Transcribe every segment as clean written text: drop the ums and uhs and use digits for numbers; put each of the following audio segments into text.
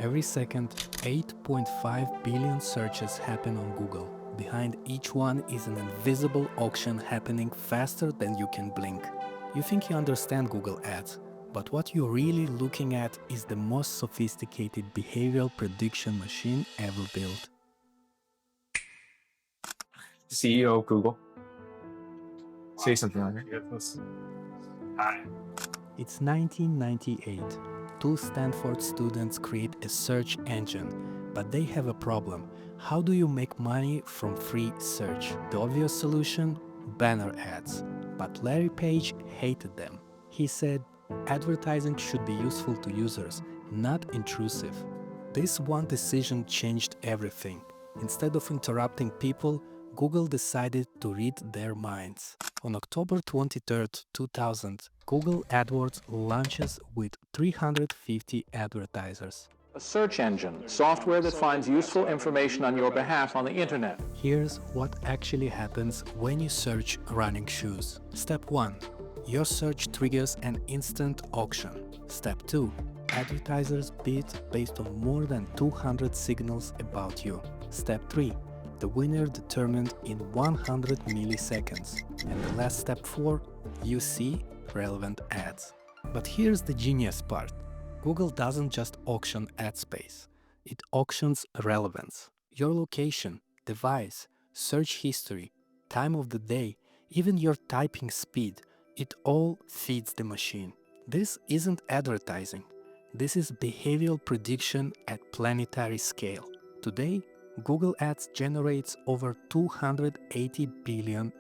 Every second, 8.5 billion searches happen on Google. Behind each one is an invisible auction happening faster than you can blink. You think you understand Google Ads, but what you're really looking at is the most sophisticated behavioral prediction machine ever built. CEO of Google. Say something on it. Hi. It's 1998. Two Stanford students create a search engine, but they have a problem. How do you make money from free search? The obvious solution? Banner ads. But Larry Page hated them. He said, advertising should be useful to users, not intrusive. This one decision changed everything. Instead of interrupting people, Google decided to read their minds. On October 23, 2000, Google AdWords launches with 350 advertisers. A search engine, software that finds useful information on your behalf on the internet. Here's what actually happens when you search running shoes. Step 1. Your search triggers an instant auction. Step 2. Advertisers bid based on more than 200 signals about you. Step 3. The winner determined in 100 milliseconds. And the last step 4, you see relevant ads. But here's the genius part. Google doesn't just auction ad space. It auctions relevance. Your location, device, search history, time of the day, even your typing speed, it all feeds the machine. This isn't advertising. This is behavioral prediction at planetary scale. Today, Google Ads generates over $280 billion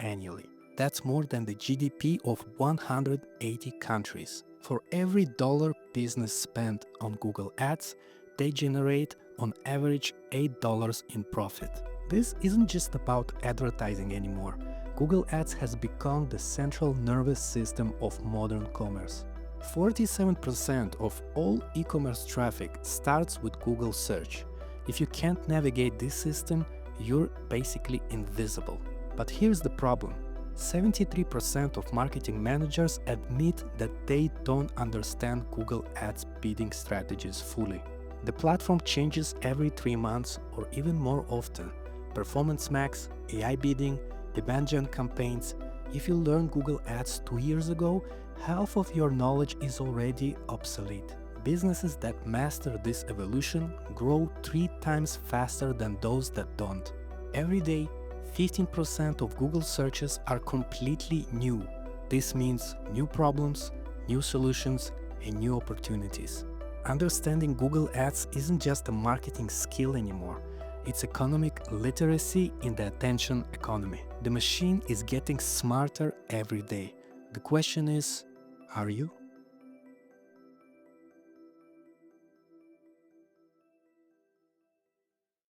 annually. That's more than the GDP of 180 countries. For every dollar business spent on Google Ads, they generate on average $8 in profit. This isn't just about advertising anymore. Google Ads has become the central nervous system of modern commerce. 47% of all e-commerce traffic starts with Google search. If you can't navigate this system, you're basically invisible. But here's the problem. 73% of marketing managers admit that they don't understand Google Ads bidding strategies fully. The platform changes every 3 months or even more often. Performance Max, AI bidding, demand gen campaigns. If you learned Google Ads 2 years ago, half of your knowledge is already obsolete. Businesses that master this evolution grow 3 times faster than those that don't. Every day, 15% of Google searches are completely new. This means new problems, new solutions, and new opportunities. Understanding Google Ads isn't just a marketing skill anymore. It's economic literacy in the attention economy. The machine is getting smarter every day. The question is, are you?